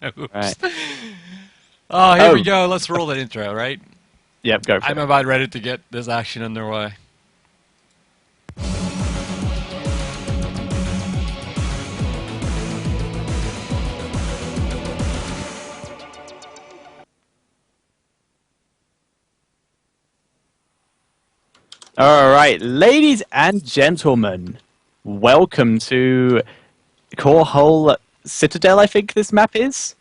Right. Oh, here we Oh, go. Let's roll that intro, right? yep, go for I'm it. about ready to get this action underway. All right, ladies and gentlemen, welcome to Core Citadel, I think this map is.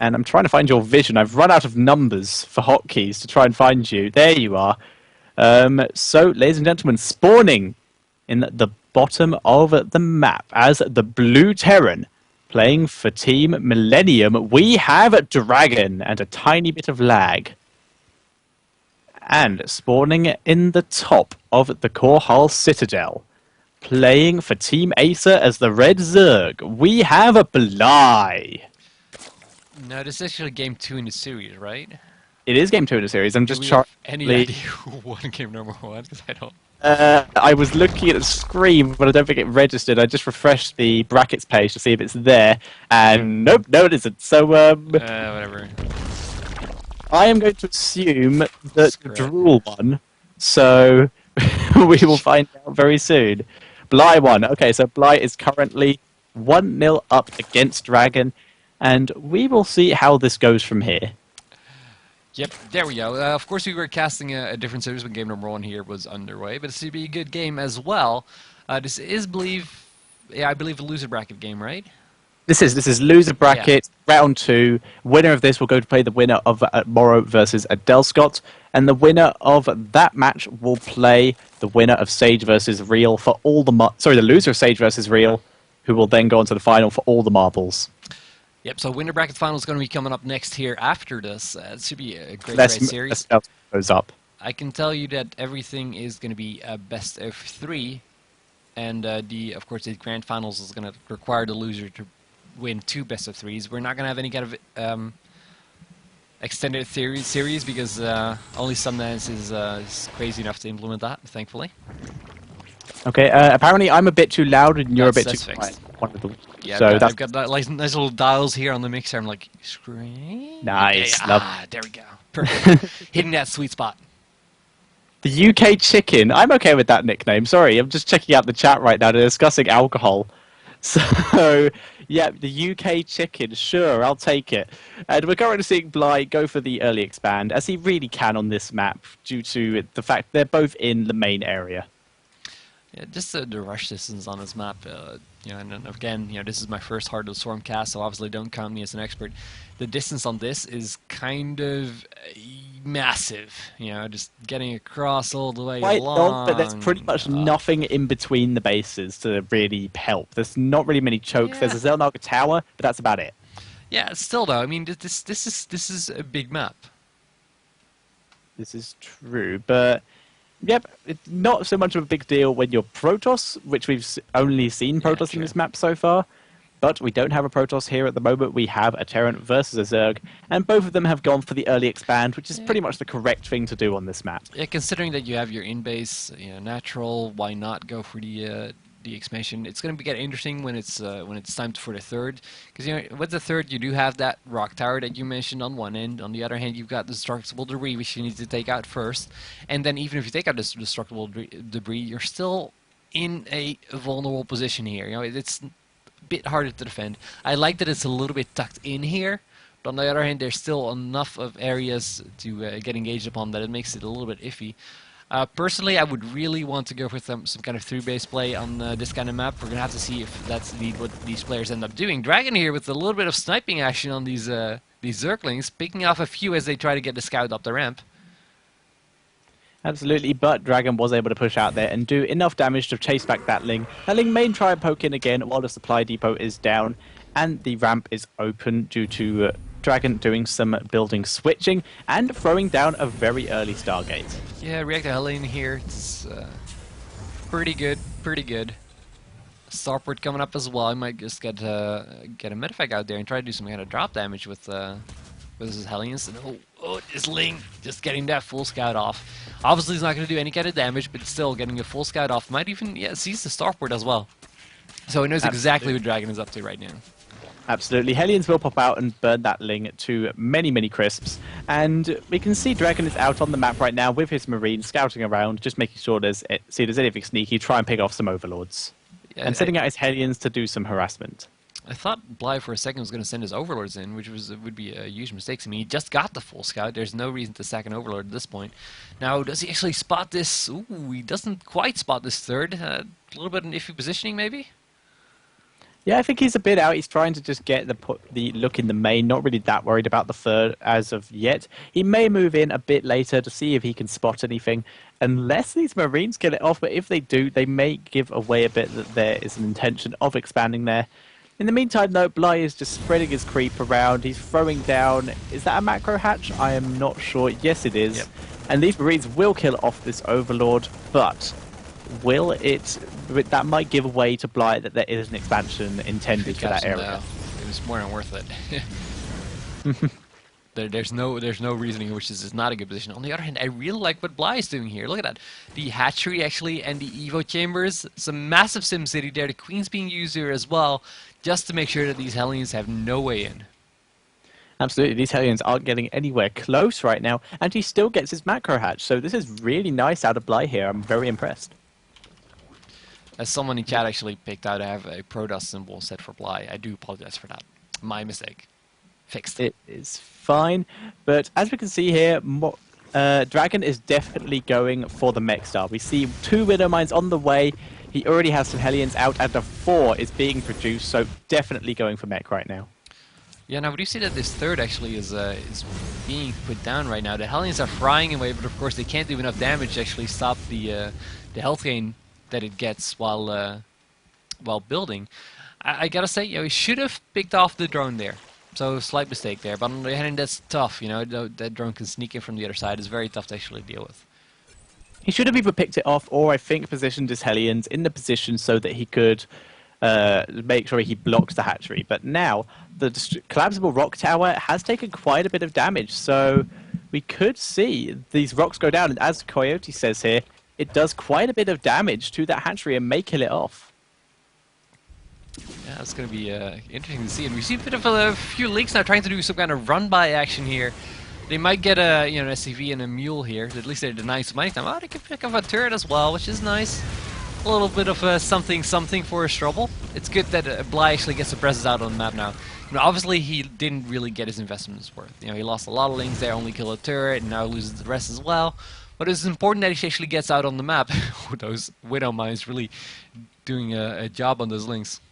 And I'm trying to find your vision. I've run out of numbers for hotkeys to try and find you. There you are. So, ladies and gentlemen, spawning in the bottom of the map as the Blue Terran, playing for Team Millennium, we have Dragon and a tiny bit of lag. And spawning in the top of the Core Citadel, playing for Team Acer as the Red Zerg, we have a Bly. No, this is actually game 2 in the series, right? It is game 2 in the series. I'm Do just we have any currently. idea who won game number 1? Because I don't. I was looking at the screen, but I don't think it registered. I just refreshed the brackets page to see if it's there, and nope, no, it isn't. So, Whatever. I am going to assume that Screw it. Drool won. So, we will find out very soon. Bly won. Okay, so Bly is currently 1-0 up against Dragon, and we will see how this goes from here. Yep, there we go. Of course, we were casting a different series when game number 1 here was underway, but it should be a good game as well. This is, I believe, a loser bracket game, right? This is loser bracket, round 2. Winner of this will go to play the winner of Morrow versus Adele Scott, and the winner of that match will play the winner of Sage versus Real for all the the loser of Sage versus Real, who will then go on to the final for all the marbles. Yep, so winner bracket final is going to be coming up next here after this. It should be a great series. Goes up. I can tell you that everything is going to be a best of 3, and of course the grand finals is going to require the loser to win 2 best of 3s. We're not going to have any kind of extended series because only Sundance is crazy enough to implement that, thankfully. Okay, apparently I'm a bit too loud and you're a bit too fixed. quiet. Yeah, so I've got that, like, nice little dials here on the mixer. I'm like, screen? Nice. Okay, there we go. Perfect. Hitting that sweet spot. The UK Chicken. I'm okay with that nickname. Sorry, I'm just checking out the chat right now. They're discussing alcohol. So, yeah, the UK Chicken. Sure, I'll take it. And we're currently seeing Bly go for the early expand, as he really can on this map, due to the fact they're both in the main area. Yeah, just the rush distance on this map, and again, this is my first Heart of the Storm cast, so obviously don't count me as an expert. The distance on this is kind of massive, just getting across all the way Quite along. long, but there's pretty much nothing in between the bases to really help. There's not really many chokes. Yeah. There's a Zelnaga Tower, but that's about it. Yeah, still though, I mean, this is a big map. This is true, but yep, it's not so much of a big deal when you're Protoss, which we've only seen Protoss in this map so far. But we don't have a Protoss here at the moment. We have a Terran versus a Zerg, and both of them have gone for the early expand, which is pretty much the correct thing to do on this map. Yeah, considering that you have your in-base, natural, why not go for the expansion? It's going to get interesting when it's time for the third, because with the third you do have that rock tower that you mentioned on one end. On the other hand, you've got the destructible debris, which you need to take out first, and then even if you take out this destructible debris, you're still in a vulnerable position here. It's a bit harder to defend. I like that it's a little bit tucked in here, but on the other hand, there's still enough of areas to get engaged upon that it makes it a little bit iffy. Personally, I would really want to go for some kind of 3-base play on this kind of map. We're going to have to see if that's indeed what these players end up doing. Dragon here with a little bit of sniping action on these Zerglings, picking off a few as they try to get the scout up the ramp. Absolutely, but Dragon was able to push out there and do enough damage to chase back that Ling. That Ling may try and poke in again while the supply depot is down, and the ramp is open due to Dragon doing some building switching and throwing down a very early Stargate. Yeah, Reactor Helene here. It's pretty good, pretty good. Starport coming up as well. I might just get a Medivac out there and try to do some kind of drop damage with his Hellions. And this Ling just getting that full scout off. Obviously, he's not going to do any kind of damage, but still getting a full scout off. Might even seize the Starport as well. So he knows exactly what Dragon is up to right now. Absolutely. Hellions will pop out and burn that Ling to many, many crisps. And we can see Dragon is out on the map right now with his Marine scouting around, just making sure there's anything sneaky, try and pick off some Overlords. Yeah, And sending out his Hellions to do some harassment. I thought Bly for a second was going to send his Overlords in, which would be a huge mistake to me. He just got the full scout. There's no reason to sack an Overlord at this point. Now, does he actually spot this? Ooh, he doesn't quite spot this third. A little bit of an iffy positioning, maybe? Yeah, I think he's a bit out. He's trying to just get the look in the main, not really that worried about the third as of yet. He may move in a bit later to see if he can spot anything, unless these Marines get it off. But if they do, they may give away a bit that there is an intention of expanding there. In the meantime, though, Bly is just spreading his creep around. He's throwing down... Is that a macro hatch? I am not sure. Yes, it is. Yep. And these Marines will kill off this Overlord, but will it... That might give away to Bly that there is an expansion intended for that area. It was more than worth it. There's no reasoning in which this is not a good position. On the other hand, I really like what Bly is doing here. Look at that. The hatchery, actually, and the Evo chambers. Some massive SimCity there. The Queen's being used here as well, just to make sure that these Hellions have no way in. Absolutely, these Hellions aren't getting anywhere close right now, and he still gets his macro hatch. So this is really nice out of Bly here. I'm very impressed. As someone in chat actually picked out, I have a Protoss symbol set for Bly. I do apologize for that. My mistake. Fixed. It is fine, but as we can see here, Dragon is definitely going for the mech star. We see 2 Widow Mines on the way. He already has some Hellions out, and the 4 is being produced, so definitely going for mech right now. Yeah, now we do see that this third actually is being put down right now. The Hellions are frying away, but of course they can't do enough damage to actually stop the health gain that it gets while building. I gotta say, he should have picked off the drone there. So slight mistake there, but on the other hand, that's tough. That drone can sneak in from the other side. It's very tough to actually deal with. He should have either picked it off or, I think, positioned his Hellions in the position so that he could make sure he blocks the hatchery. But now, the collapsible rock tower has taken quite a bit of damage, so we could see these rocks go down. And as Coyote says here, it does quite a bit of damage to that hatchery and may kill it off. Yeah, it's going to be interesting to see. And we see a bit of a few Lynx now trying to do some kind of run-by action here. They might get an SCV and a mule here. At least they're denying some mining time. Oh, they can pick up a turret as well, which is nice. A little bit of something for his trouble. It's good that Bly actually gets the presence out on the map now. Obviously, he didn't really get his investments worth. He lost a lot of Lynx there, only killed a turret, and now loses the rest as well. But it's important that he actually gets out on the map. Those Widow Mines really doing a job on those Lynx.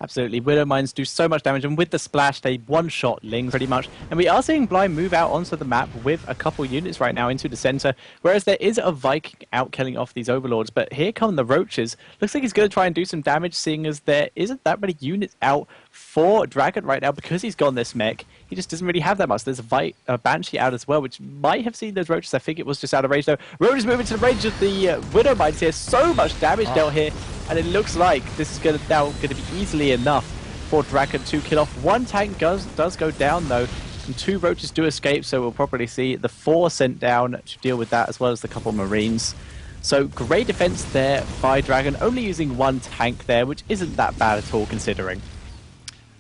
Absolutely. Widow Mines do so much damage, and with the splash, they one-shot Ling pretty much. And we are seeing Bly move out onto the map with a couple units right now into the center, whereas there is a Viking out killing off these Overlords. But here come the Roaches. Looks like he's going to try and do some damage, seeing as there isn't that many units out for Dragon right now because he's gone this mech. He just doesn't really have that much. There's a Banshee out as well, which might have seen those Roaches. I think it was just out of range, though. Roaches moving to the range of the Widow Mines here. So much damage dealt here. And it looks like this is now going to be easily enough for Dragon to kill off. 1 tank does go down, though, and 2 Roaches do escape, so we'll probably see the 4 sent down to deal with that, as well as the couple Marines. So great defense there by Dragon, only using 1 tank there, which isn't that bad at all, considering.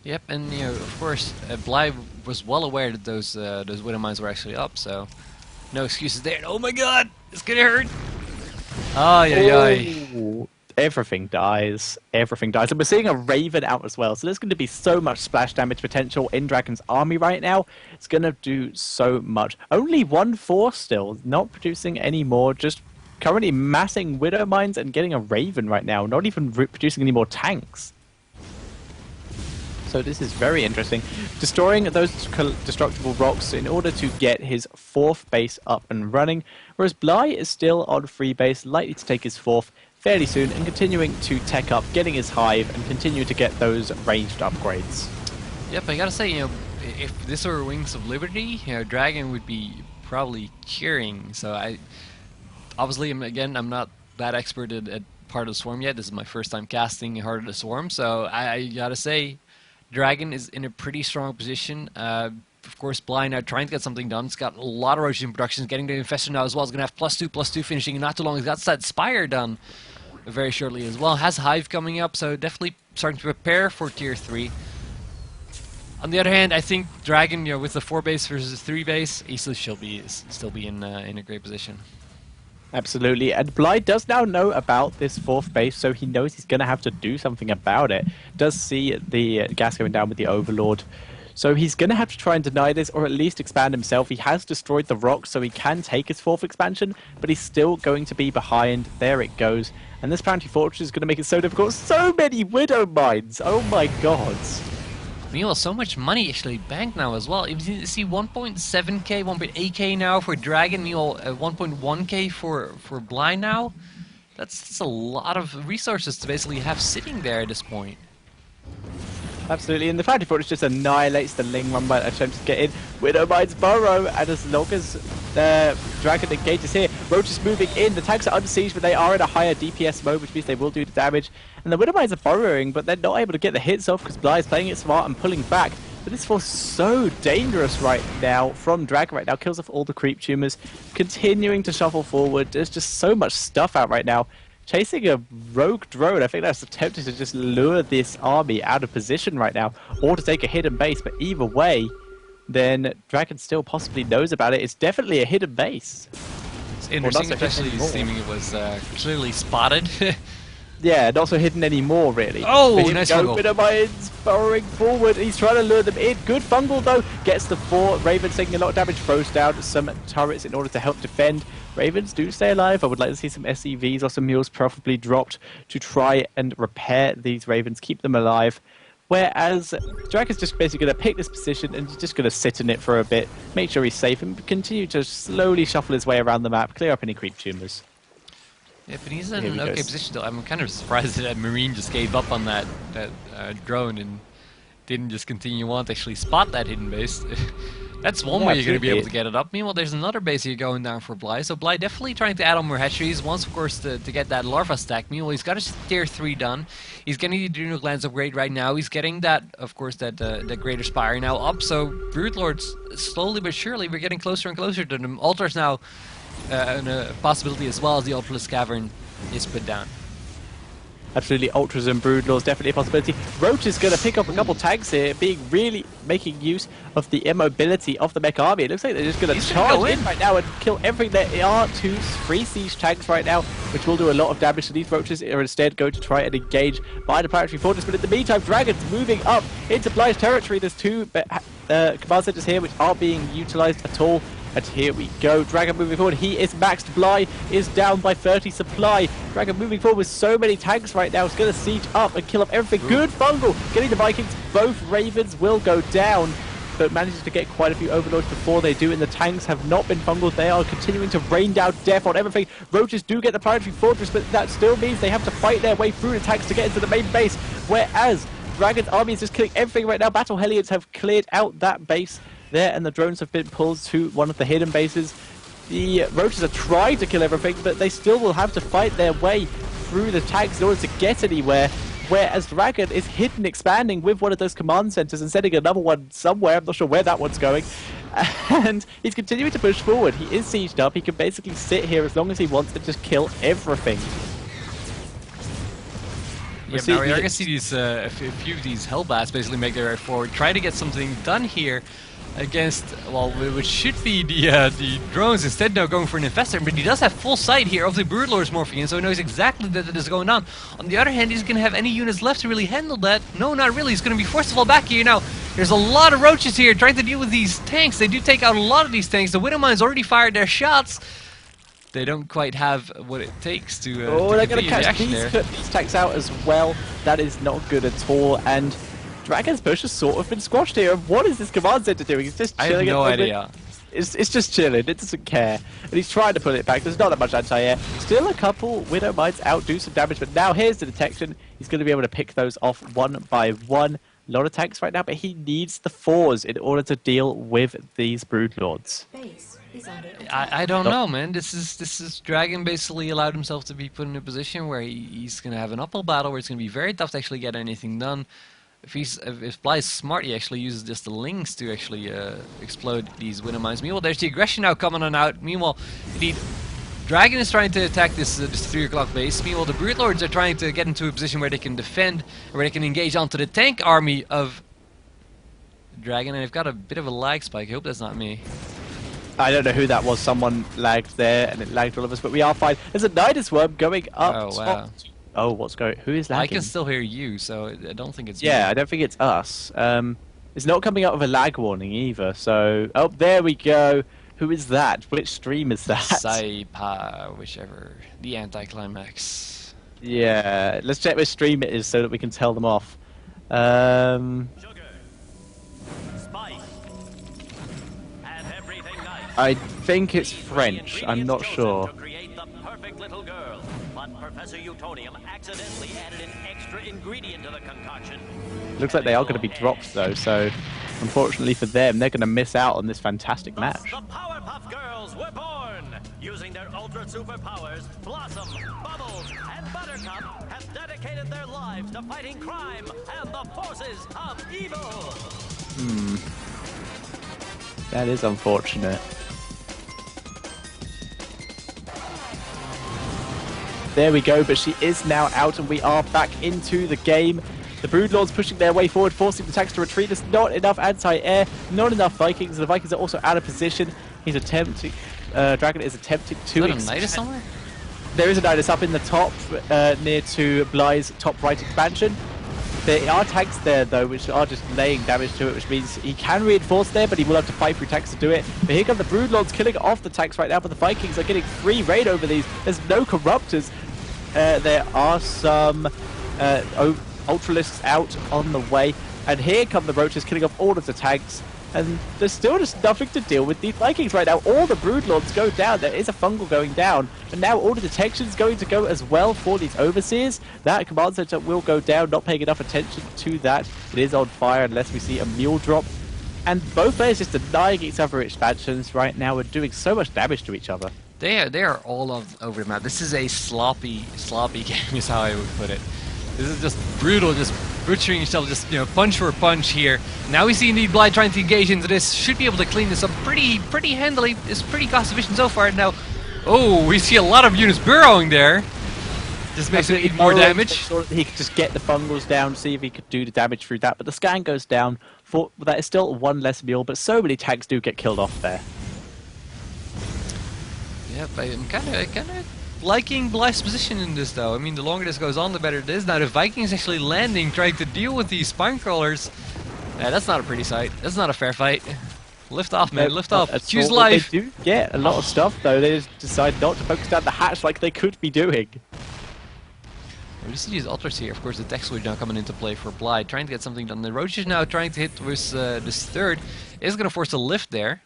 Yep, and of course, Bly was well aware that those Widow Mines were actually up, so no excuses there. Oh my god, it's gonna hurt! Ay, ay, ay. Everything dies. Everything dies. And we're seeing a Raven out as well. So there's going to be so much splash damage potential in Dragon's army right now. It's going to do so much. Only 1 force still. Not producing any more. Just currently massing Widow Mines and getting a Raven right now. Not even producing any more tanks. So this is very interesting. Destroying those destructible rocks in order to get his 4th base up and running. Whereas Bly is still on 3 base, likely to take his 4th fairly soon, and continuing to tech up, getting his hive, and continue to get those ranged upgrades. Yep, I gotta say, if this were Wings of Liberty, Dragon would be probably cheering. So obviously, I'm not that expert at Heart of the Swarm yet. This is my first time casting Heart of the Swarm, so I gotta say, Dragon is in a pretty strong position. Of course, Bly now trying to get something done. It's got a lot of Roaches in production. It's getting the Infestor now as well. It's going to have +2/+2 finishing in not too long. It's got that Spire done very shortly as well. Has Hive coming up, so definitely starting to prepare for Tier 3. On the other hand, I think Dragon, with the 4 base versus 3 base, easily still be in a great position. Absolutely, and Bly does now know about this 4th base, so he knows he's going to have to do something about it. Does see the gas going down with the Overlord, so he's going to have to try and deny this, or at least expand himself. He has destroyed the rock, so he can take his 4th expansion, but he's still going to be behind. There it goes, and this Planetary Fortress is going to make it so difficult. So many Widow Mines! Oh my god! Meanwhile, so much money actually banked now as well. You see 1.7k, 1.8k now for Dragon, meanwhile 1.1k for Bly now. That's a lot of resources to basically have sitting there at this point. Absolutely, and the Planetary Fortress just annihilates the Ling one by attempting to get in. Widow Mine's Burrow, and as long as Dragon engages here, Roach is moving in. The tanks are unsieged, but they are in a higher DPS mode, which means they will do the damage. And the Widow Mines are burrowing, but they're not able to get the hits off because Bly is playing it smart and pulling back. But this force is so dangerous right now from Dragon right now. Kills off all the creep tumors, continuing to shuffle forward. There's just so much stuff out right now. Chasing a rogue drone, I think that's attempting to just lure this army out of position right now, or to take a hidden base, but either way, then Dragon still possibly knows about it. It's definitely a hidden base. It's interesting, especially seeming it was clearly spotted. Yeah, not so hidden anymore, really. Oh, nice fungal. Widow Mines burrowing forward. He's trying to lure them in. Good fungal, though. Gets the 4. Ravens taking a lot of damage. Throws down some turrets in order to help defend. Ravens do stay alive. I would like to see some SCVs or some mules preferably dropped to try and repair these Ravens, keep them alive. Whereas Dragon's just basically going to pick this position and he's just going to sit in it for a bit, make sure he's safe, and continue to slowly shuffle his way around the map, clear up any creep tumors. Yeah, but he's in an okay position though. I'm kind of surprised that Marine just gave up on that drone and didn't just continue on to actually spot that hidden base. That's one way you're going to be able to get it up. Meanwhile, there's another base here going down for Bly. So Bly definitely trying to add on more hatcheries. Wants, of course, to get that larva stack. Meanwhile, he's got his tier 3 done. He's getting the Adrenal Glands upgrade right now. He's getting that, of course, that Greater Spire now up. So Broodlords, slowly but surely, we're getting closer and closer to them. Altars now a possibility as well as the Ultralisk Cavern is put down. Absolutely, Ultras and Broodlords, definitely a possibility. Roach is going to pick up a couple tanks here, really making use of the immobility of the mech army. It looks like they're just going to charge in right now and kill everything. There are 2 free siege tanks right now, which will do a lot of damage to these Roaches. Are instead going to try and engage by the Planetary Fortress. But in the meantime, Dragon's moving up into Bly's territory. There's 2 command centers here which aren't being utilized at all. And here we go, Dragon moving forward. He is maxed. Bly is down by 30 supply. Dragon moving forward with so many tanks right now. It's going to siege up and kill up everything. Good fungal. Getting the Vikings. Both Ravens will go down, but manages to get quite a few Overlords before they do. And the tanks have not been fungled. They are continuing to rain down death on everything. Roaches do get the Planetary Fortress, but that still means they have to fight their way through the tanks to get into the main base. Whereas Dragon's army is just killing everything right now. Battle Hellions have cleared out that base there, and the drones have been pulled to one of the hidden bases. The Roaches are trying to kill everything, but they still will have to fight their way through the tanks in order to get anywhere. Whereas Dragon is hidden expanding with one of those command centers and sending another one somewhere. I'm not sure where that one's going. And he's continuing to push forward. He is sieged up. He can basically sit here as long as he wants to just kill everything. Yeah, now we're going to see these, a few of these Hellbats basically make their way forward, try to get something done here against, well, which should be the drones. Instead now going for an Infestor, but he does have full sight here of the Broodlords morphing in, so he knows exactly that it is going on. On the other hand, he's going to have any units left to really handle that. No, not really. He's going to be forced to fall back here now. There's a lot of Roaches here trying to deal with these tanks. They do take out a lot of these tanks. The Widow Mines already fired their shots. They don't quite have what it takes to they're going to catch these tanks out as well. That is not good at all. And Dragon's push has sort of been squashed here. What is this command center doing? He's just chilling. I have no idea. It's just chilling. It doesn't care. And he's trying to put it back. There's not that much anti-air. Still a couple Widow Mines out, do some damage. But now here's the detection. He's going to be able to pick those off one by one. A lot of tanks right now, but he needs the 4s in order to deal with these Broodlords. I don't know, man. This is Dragon basically allowed himself to be put in a position where he's going to have an uphill battle where it's going to be very tough to actually get anything done. If Bly is smart, he actually uses just the links to actually explode these Widow Mines. Meanwhile, there's the aggression now coming on out. Meanwhile, the Dragon is trying to attack this 3 o'clock base. Meanwhile, the Broodlords are trying to get into a position where they can defend, where they can engage onto the tank army of Dragon, and I've got a bit of a lag spike. I hope that's not me. I don't know who that was. Someone lagged there, and it lagged all of us, but we are fine. There's a Nidus worm going up Oh, top. wow. Oh, what's going? Who is I lagging? can still hear you, so I don't think it's Yeah, me. I don't think it's us. It's not coming up with a lag warning either. So, oh, there we go. Who is that? Which stream is that? Saipa, whichever. The anticlimax. Yeah, let's check which stream it is so that we can tell them off. Um, Sugar, spice, and everything nice. I think it's French. I'm not sure. To create the perfect little girl, but Professor Utonium accidentally added an extra ingredient to the concoction. Looks like they are going to be dropped though, so unfortunately for them, they're going to miss out on this fantastic Thus, match. the Powerpuff Girls were born! Using their ultra superpowers, Blossom, Bubbles, and Buttercup have dedicated their lives to fighting crime and the forces of evil! That is unfortunate. There we go, but she is now out and we are back into the game. The Broodlords pushing their way forward, forcing the tanks to retreat. There's not enough anti-air, not enough Vikings. The Vikings are also out of position. He's attempting, Dragon is attempting to... Is that a Nidus somewhere? There is a Nidus up in the top, near to Bly's top right expansion. There are tanks there though, which are just laying damage to it, which means he can reinforce there, but he will have to fight through tanks to do it. But here come the Broodlords killing off the tanks right now, but the Vikings are getting free raid over these. There's no Corruptors. There are some Ultralisks out on the way, and here come the Roaches killing off all of the tanks. And there's still just nothing to deal with these Vikings right now. All the Broodlords go down. There is a Fungal going down. And now all the detection's going to go as well for these Overseers. That command center will go down, not paying enough attention to that. It is on fire unless we see a mule drop. And both players just denying each other expansions right now and doing so much damage to each other. They are all over the map. This is a sloppy game is how I would put it. This is just brutal, just butchering each other, just, you know, punch for punch here. Now we see indeed Bly trying to engage into this. Should be able to clean this up pretty handily. It's pretty cost efficient so far. Now, oh, we see a lot of units burrowing there. Just makes it even more damage. Sure he could just get the Fungals down, see if he could do the damage through that. But the scan goes down. For that is still one less mule, but so many tanks do get killed off there. Yep, I'm kind of liking Bly's position in this, though. I mean, the longer this goes on, the better it is. Now, the Vikings actually landing, trying to deal with these spine crawlers. That's not a pretty sight. That's not a fair fight. Lift off, man. Lift off. Choose life. They do get a lot of stuff, though. They just decide not to focus down the hatch like they could be doing. We see these ultras here. Of course, the tech switch now coming into play for Bly, trying to get something done. The Roach is now trying to hit with this third. Is going to force a lift there.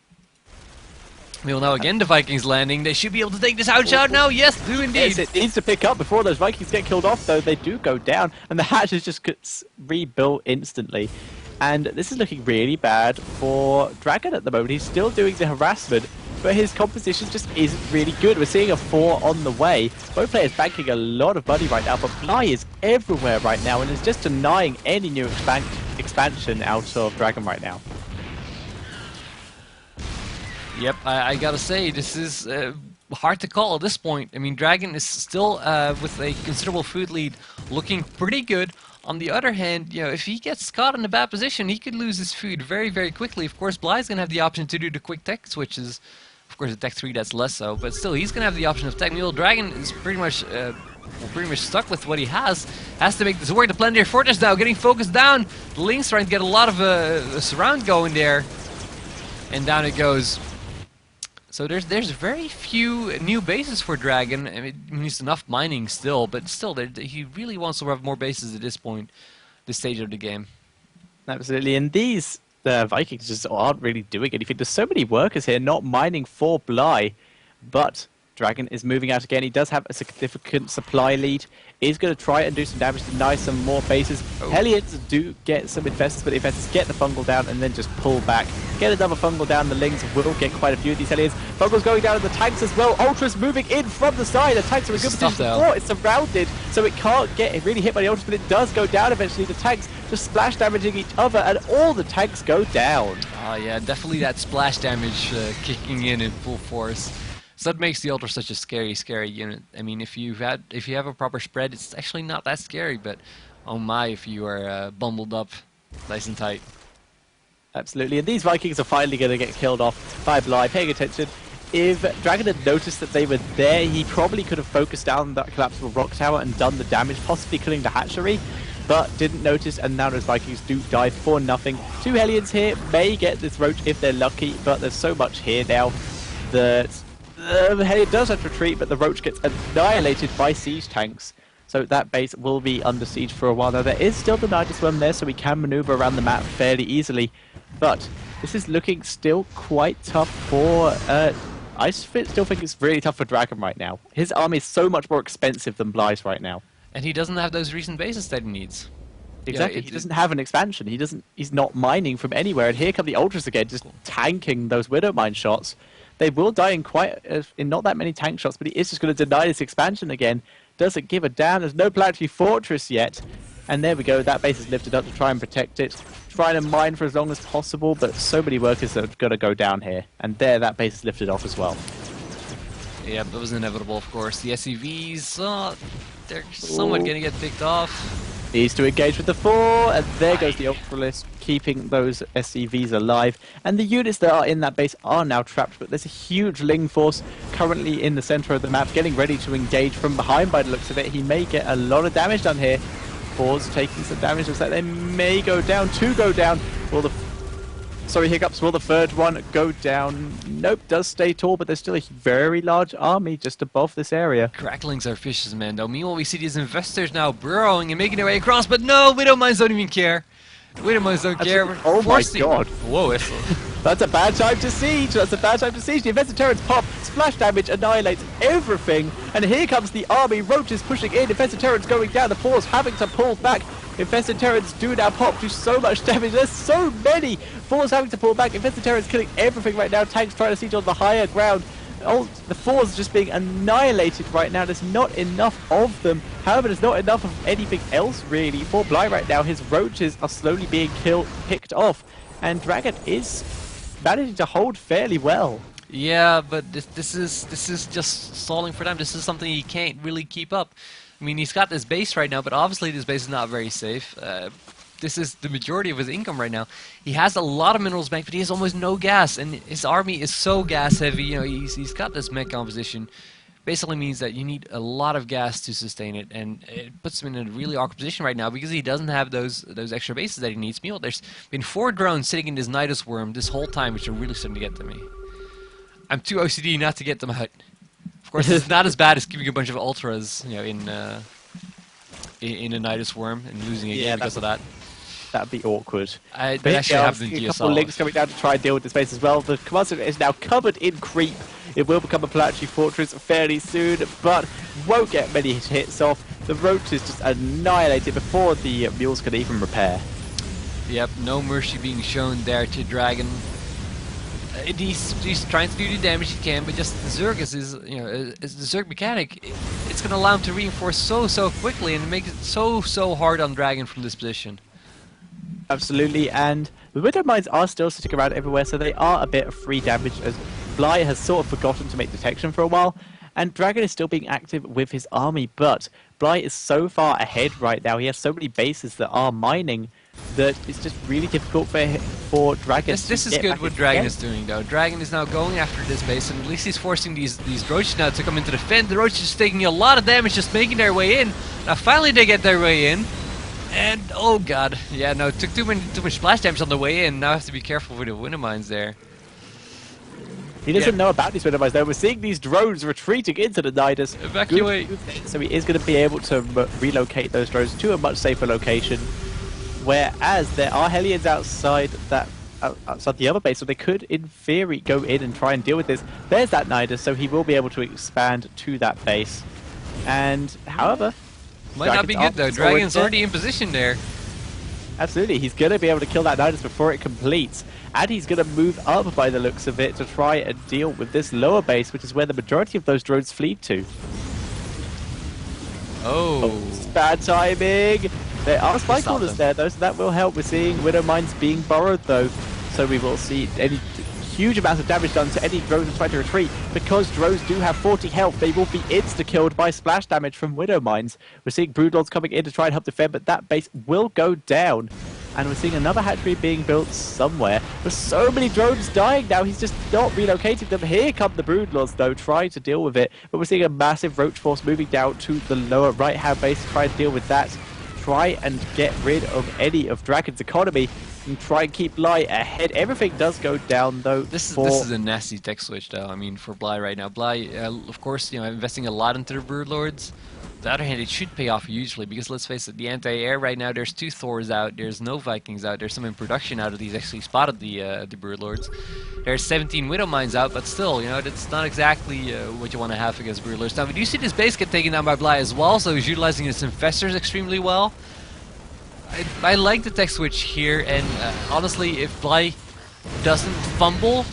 We will now again the Vikings landing. They should be able to take this ouch out now. Yes, do indeed. Yes, it needs to pick up before those Vikings get killed off, though. They do go down, and the hatch is just gets rebuilt instantly. And this is looking really bad for Dragon at the moment. He's still doing the harassment, but his composition just isn't really good. We're seeing a 4 on the way. Both players banking a lot of money right now, but Bly is everywhere right now, and is just denying any new expansion out of Dragon right now. Yep, I gotta say, this is hard to call at this point. I mean, Dragon is still with a considerable food lead, looking pretty good. On the other hand, you know, if he gets caught in a bad position, he could lose his food very quickly. Of course, Bly's gonna have the option to do the quick tech switches. Of course, the tech 3 that's less so, but still, he's gonna have the option of tech. Mule Dragon is pretty much stuck with what he has to make this work. The Planetary Fortress now getting focused down. The Link's trying to get a lot of a surround going there, and down it goes. So there's very few new bases for Dragon. I mean, he's enough mining still, but still, he really wants to have more bases at this point, this stage of the game. Absolutely, and these Vikings just aren't really doing anything. There's so many workers here not mining for Bly, but Dragon is moving out again. He does have a significant supply lead. He's going to try and do some damage, deny some more bases. Oh. Hellions do get some infestors, but the infestors get the fungal down and then just pull back. Get another fungal down. The Lings will get quite a few of these Hellions. Fungal's going down in the tanks as well. Ultras moving in from the side. The tanks are in good position before. It's surrounded, so it can't get really hit by the Ultras, but it does go down eventually. The tanks just splash damaging each other, and all the tanks go down. Oh yeah, definitely that splash damage kicking in full force. So that makes the Ultra such a scary unit. I mean, if you have a proper spread, it's actually not that scary. But oh my, if you are bundled up, nice and tight. Absolutely, and these Vikings are finally going to get killed off by Bly. Paying attention, if Dragon had noticed that they were there, he probably could have focused down that collapsible rock tower and done the damage, possibly killing the hatchery, but didn't notice, and now those Vikings do die for nothing. 2 Hellions here may get this Roach if they're lucky, but there's so much here now that the Hellion does have to retreat, but the Roach gets annihilated by siege tanks. So that base will be under siege for a while. Now there is still the Nidus Worm there, so we can maneuver around the map fairly easily. But this is looking still quite tough for... I still think it's really tough for Dragon right now. His army is so much more expensive than Bly's right now. And he doesn't have those recent bases that he needs. Exactly, he doesn't have an expansion. He's not mining from anywhere. And here come the Ultras again, just tanking those Widow Mine shots. They will die in not that many tank shots, but he is just going to deny this expansion again. Doesn't give a damn. There's no planetary fortress yet. And there we go. That base is lifted up to try and protect it. Trying to mine for as long as possible, but so many workers are going to go down here. And there, that base is lifted off as well. Yeah, that was inevitable, of course. The SCVs, they're somewhat going to get picked off. Needs to engage with the 4, and there goes the Ultralist, keeping those SCVs alive. And the units that are in that base are now trapped, but there's a huge Ling force currently in the center of the map, getting ready to engage from behind by the looks of it. He may get a lot of damage done here. 4's taking some damage, looks like they may go down. 2 go down. Hiccups, will the 3rd one go down? Nope, does stay tall, but there's still a very large army just above this area. Cracklings are vicious, man, though. Meanwhile, we see these investors now burrowing and making their way across, but no, Widow Mines don't even care. Widow Mines don't care. Oh my god. Whoa, that's a bad time to siege. That's a bad time to siege. The Invested Terrans pop, splash damage, annihilates everything. And here comes the army. Roaches pushing in. Invested Terrans going down. The 4's having to pull back. Infested Terrans do now pop, do so much damage. There's so many. 4's having to pull back. Infested Terrans killing everything right now. Tanks trying to siege on the higher ground. Oh, the 4's just being annihilated right now. There's not enough of them. However, there's not enough of anything else really for Bly right now. His roaches are slowly being picked off, and Dragon is managing to hold fairly well. Yeah, but this is just stalling for time. This is something he can't really keep up. I mean, he's got this base right now, but obviously this base is not very safe. This is the majority of his income right now. He has a lot of minerals bank, but he has almost no gas, and his army is so gas heavy. You know, he's got this mech composition. Basically means that you need a lot of gas to sustain it, and it puts him in a really awkward position right now because he doesn't have those extra bases that he needs. Meanwhile, there's been 4 drones sitting in this Nidus Worm this whole time, which are really starting to get to me. I'm too OCD not to get them out. Of course, it's not as bad as keeping a bunch of ultras, you know, in a Nidus Worm and losing a game because of that. That'd be awkward. But actually have the a couple of links coming down to try and deal with this base as well. The command center is now covered in creep. It will become a planetary fortress fairly soon, but won't get many hits off. The roaches just annihilated before the mules could even repair. Yep, no mercy being shown there to Dragon. He's trying to do the damage he can, but just the Zerg is the Zerg mechanic. It's going to allow him to reinforce so quickly and make it so hard on Dragon from this position. Absolutely, and the Widow Mines are still sitting around everywhere, so they are a bit of free damage as Bly has sort of forgotten to make detection for a while, and Dragon is still being active with his army, but Bly is so far ahead right now. He has so many bases that are mining that it's just really difficult for Dragon. This is good what Dragon is doing, though. Dragon is now going after this base, and at least he's forcing these roaches now to come into the defend. The roaches is taking a lot of damage, just making their way in. Now finally they get their way in. And, oh god, yeah, no, it took too much splash damage on the way in. Now I have to be careful with the Widow Mines there. He doesn't know about these Widow Mines though. We're seeing these drones retreating into the Nidus. Evacuate! So he is going to be able to relocate those drones to a much safer location. Whereas there are Hellions outside the other base, so they could, in theory, go in and try and deal with this. There's that Nidus, so he will be able to expand to that base. And, however... Might not be good though, Dragon's already in position there. Absolutely, he's going to be able to kill that Nidus before it completes. And he's going to move up by the looks of it to try and deal with this lower base, which is where the majority of those drones flee to. Oh, bad timing! There are spy corners there though, so that will help. We're seeing Widow Mines being burrowed though, so we will see any huge amounts of damage done to any drones that try to retreat. Because drones do have 40 health, they will be insta-killed by splash damage from Widow Mines. We're seeing Broodlords coming in to try and help defend, but that base will go down. And we're seeing another hatchery being built somewhere. There's so many drones dying now, he's just not relocating them. Here come the Broodlords, though, trying to deal with it. But we're seeing a massive roach force moving down to the lower right-hand base to try and deal with that. Try and get rid of any of Dragon's economy and try and keep Bly ahead. Everything does go down, though. This is a nasty tech switch, though. I mean, for Bly right now. Bly, of course, investing a lot into the Broodlords. On the other hand, it should pay off hugely because let's face it, the anti-air right now, there's 2 Thors out, there's no Vikings out, there's some in production out of these actually spotted the Broodlords. There's 17 Widow Mines out, but still, that's not exactly what you want to have against Broodlords. Now, we do see this base get taken down by Bly as well, so he's utilizing his infestors extremely well. I like the tech switch here, and honestly, if Bly doesn't fumble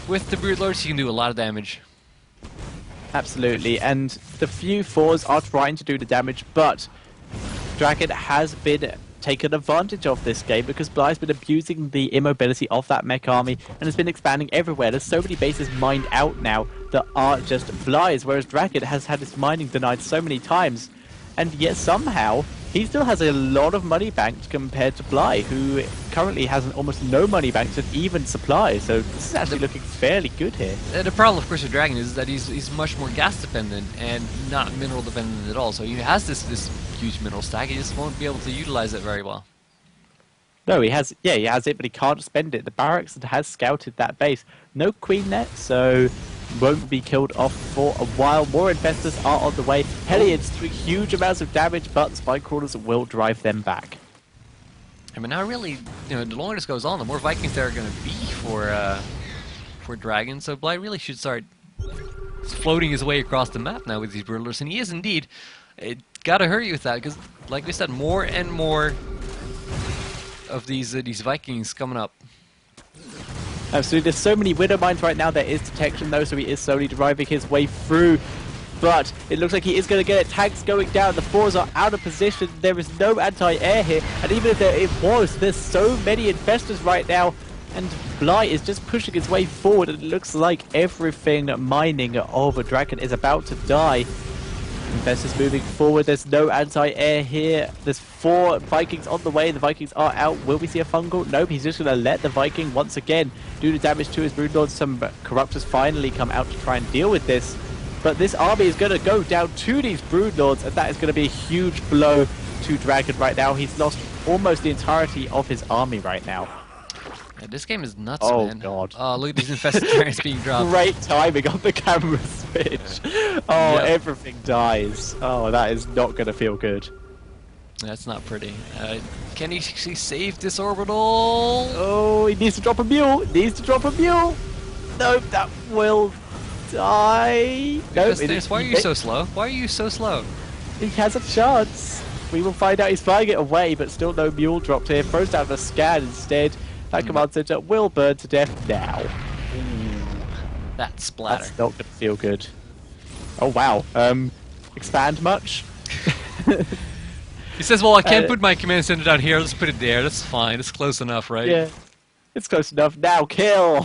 with the Broodlords, he can do a lot of damage. Absolutely, and the few Thors are trying to do the damage, but Dragon has been taken advantage of this game because Bly's been abusing the immobility of that mech army and has been expanding everywhere. There's so many bases mined out now that are just Bly's, whereas Dragon has had its mining denied so many times, and yet somehow he still has a lot of money banked compared to Bly, who currently has almost no money banked and even supplies. So this is actually looking fairly good here. The problem, of course, with Dragon is that he's much more gas dependent and not mineral dependent at all. So he has this huge mineral stack. He just won't be able to utilize it very well. No, he has it, but he can't spend it. The barracks has scouted that base. No queen net, so won't be killed off for a while. More infestors are on the way. Hellions doing huge amounts of damage, but spine crawlers will drive them back. I mean, now really, the longer this goes on, the more Vikings there are going to be for Dragon. So Bly really should start floating his way across the map now with these Broodlords, and he is indeed. It gotta hurry with that because, like we said, more and more of these Vikings coming up. Absolutely, there's so many Widow Mines right now. There is detection though, so he is slowly driving his way through. But it looks like he is going to get it. Tanks going down. The Thors are out of position. There is no anti-air here. And even if it was, there's so many infestors right now. And Bly is just pushing his way forward. And it looks like everything mining of a Dragon is about to die. Infestors moving forward. There's no anti-air here. There's 4 Vikings on the way. The Vikings are out. Will we see a fungal? Nope. He's just going to let the Viking once again do the damage to his Broodlords. Some Corruptors finally come out to try and deal with this. But this army is going to go down to these Broodlords, and that is going to be a huge blow to Dragon right now. He's lost almost the entirety of his army right now. Yeah, this game is nuts, man. Oh, God. Oh, look at these infested terrains being dropped. Great timing on the camera switch. Oh, yep. Everything dies. Oh, that is not going to feel good. That's not pretty. Can he actually save this orbital? Oh, he needs to drop a mule. Needs to drop a mule. No, that will die. No, why are you so slow? Why are you so slow? He has a chance. We will find out. He's flying it away, but still no mule dropped here. Throws down the scan instead. That command center will burn to death now. Ooh, that splatter. That's not going to feel good. Oh, wow. Expand much? He says, well, I can't put my command center down here. Let's put it there. That's fine. It's close enough, right? Yeah. It's close enough. Now kill!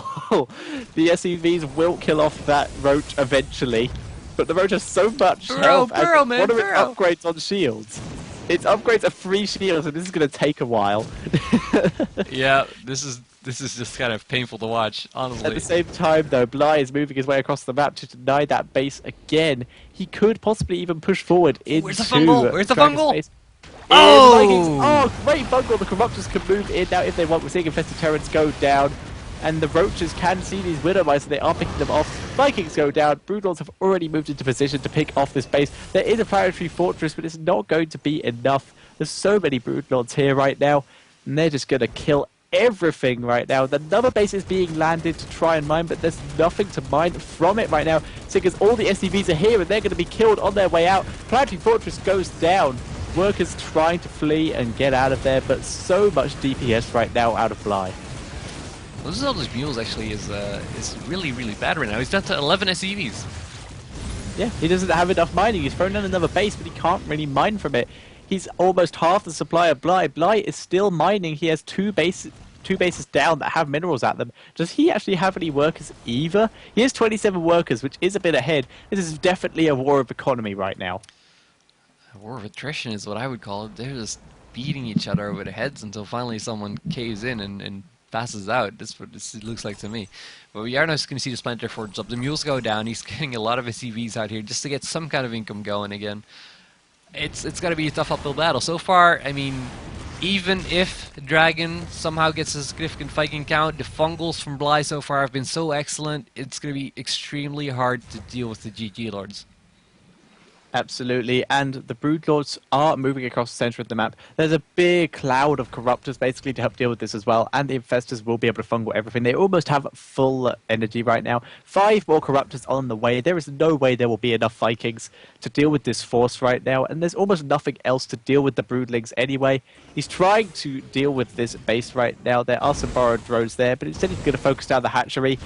The SUVs will kill off that roach eventually. But the roach has so much health. Burrow, man, what are its upgrades on shields? Its upgrades are 3 shields, and this is going to take a while. Yeah, this is just kind of painful to watch, honestly. At the same time, though, Bly is moving his way across the map to deny that base again. He could possibly even push forward into... Where's the fungal? Where's the fungal? Space. Oh! Oh, great fungal. The Corruptors can move in now if they want. We're seeing infested Terrans go down. And the Roaches can see these Widow Mice, and they are picking them off. Vikings go down. Broodlords have already moved into position to pick off this base. There is a planetary fortress, but it's not going to be enough. There's so many Broodlords here right now, and they're just going to kill everything right now. Another base is being landed to try and mine, but there's nothing to mine from it right now, because all the SCVs are here, and they're going to be killed on their way out. Planetary fortress goes down. Workers trying to flee and get out of there, but so much DPS right now out of Bly. Losing all those mules actually is really, really bad right now. He's down to 11 SCVs. Yeah, he doesn't have enough mining. He's thrown in another base, but he can't really mine from it. He's almost half the supply of Bly. Bly is still mining. He has two bases down that have minerals at them. Does he actually have any workers either? He has 27 workers, which is a bit ahead. This is definitely a war of economy right now. A war of attrition is what I would call it. They're just beating each other over the heads until finally someone caves in and passes out. That's what this looks like to me. But we are now going to see the Splinter Forge up. The mules go down. He's getting a lot of his CVs out here just to get some kind of income going again. It's got to be a tough uphill battle. So far, I mean, even if Dragon somehow gets a significant Viking count, the fungals from Bly so far have been so excellent, it's going to be extremely hard to deal with the GG Lords. Absolutely, and the Broodlords are moving across the centre of the map. There's a big cloud of Corruptors basically to help deal with this as well, and the Infestors will be able to fungal everything. They almost have full energy right now. 5 more Corruptors on the way. There is no way there will be enough Vikings to deal with this force right now, and there's almost nothing else to deal with the Broodlings anyway. He's trying to deal with this base right now. There are some borrowed drones there, but instead he's going to focus down the hatchery.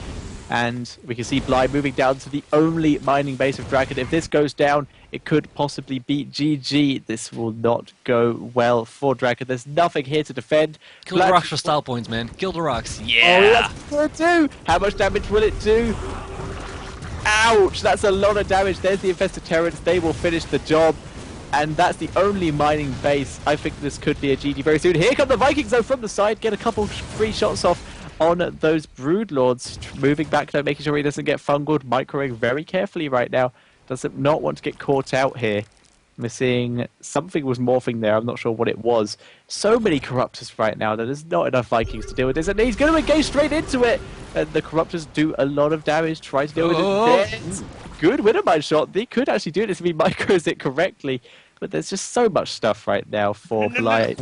And we can see Bly moving down to the only mining base of Dragon. If this goes down, it could possibly be GG. This will not go well for Dragon. There's nothing here to defend. Kill the rocks for style points, man. Kill the rocks. Oh, Yeah! that's good too. How much damage will it do? Ouch! That's a lot of damage. There's the Infested Terrans. They will finish the job. And that's the only mining base. I think this could be a GG very soon. Here come the Vikings, though, from the side. Get a couple free shots off on those Broodlords, moving back though, making sure he doesn't get fungled, microing very carefully right now. Doesn't not want to get caught out here. We're seeing something was morphing there, I'm not sure what it was. So many Corruptors right now that there's not enough Vikings to deal with this, and he's going to engage straight into it! And the Corruptors do a lot of damage, try to deal with it. There's good Widowmine shot, they could actually do this if he micros it correctly, but there's just so much stuff right now for Bly.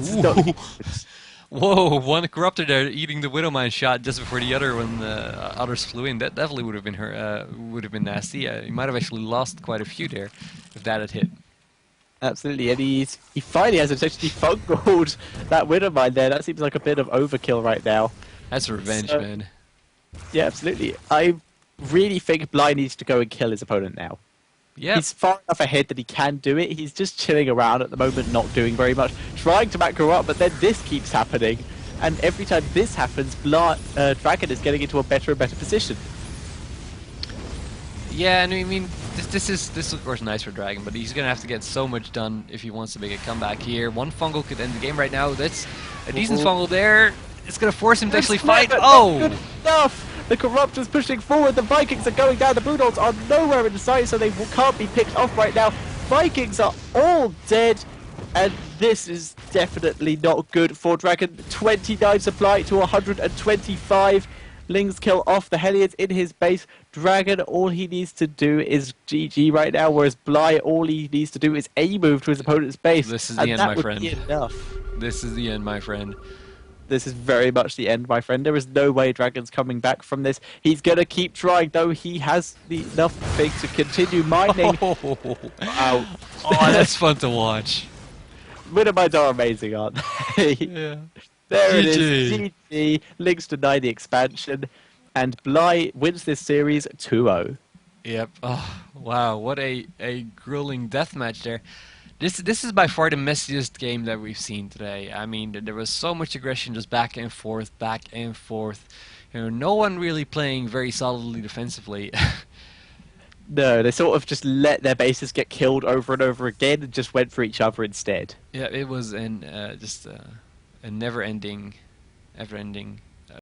Whoa, one Corruptor there eating the Widowmine shot just before the other when the others flew in. That definitely would have been nasty. He might have actually lost quite a few there if that had hit. Absolutely, and he finally has essentially fungled that Widowmine there. That seems like a bit of overkill right now. That's revenge, man. Yeah, absolutely. I really think Bly needs to go and kill his opponent now. Yeah. He's far enough ahead that he can do it. He's just chilling around at the moment, not doing very much, trying to macro up, but then this keeps happening. And every time this happens, Dragon is getting into a better and better position. Yeah, and I mean, this is of course nice for Dragon, but he's gonna have to get so much done if he wants to make a comeback here. One fungal could end the game right now. That's a decent fungal there. It's gonna force him to actually fight. Oh! Good enough! The Corruptors pushing forward, the Vikings are going down, the Broodlords are nowhere in sight, so they can't be picked off right now. Vikings are all dead, and this is definitely not good for Dragon. 29 supply to 125. Lings kill off the Hellions in his base. Dragon, all he needs to do is GG right now, whereas Bly, all he needs to do is a move to his opponent's base. This is the end, my friend. Be enough. This is the end, my friend. This is very much the end, my friend. There is no way Dragon's coming back from this. He's going to keep trying, though. He has enough thing to continue mining. Wow. Oh, that's fun to watch. Widowmines are amazing, aren't they? Yeah. There GG. it is. GG. Lynx deny the expansion. And Bly wins this series 2-0. Yep. Oh, wow. What a grueling deathmatch there. This is by far the messiest game that we've seen today. I mean, there was so much aggression just back and forth, back and forth. You know, no one really playing very solidly defensively. No, they sort of just let their bases get killed over and over again and just went for each other instead. Yeah, it was just a never-ending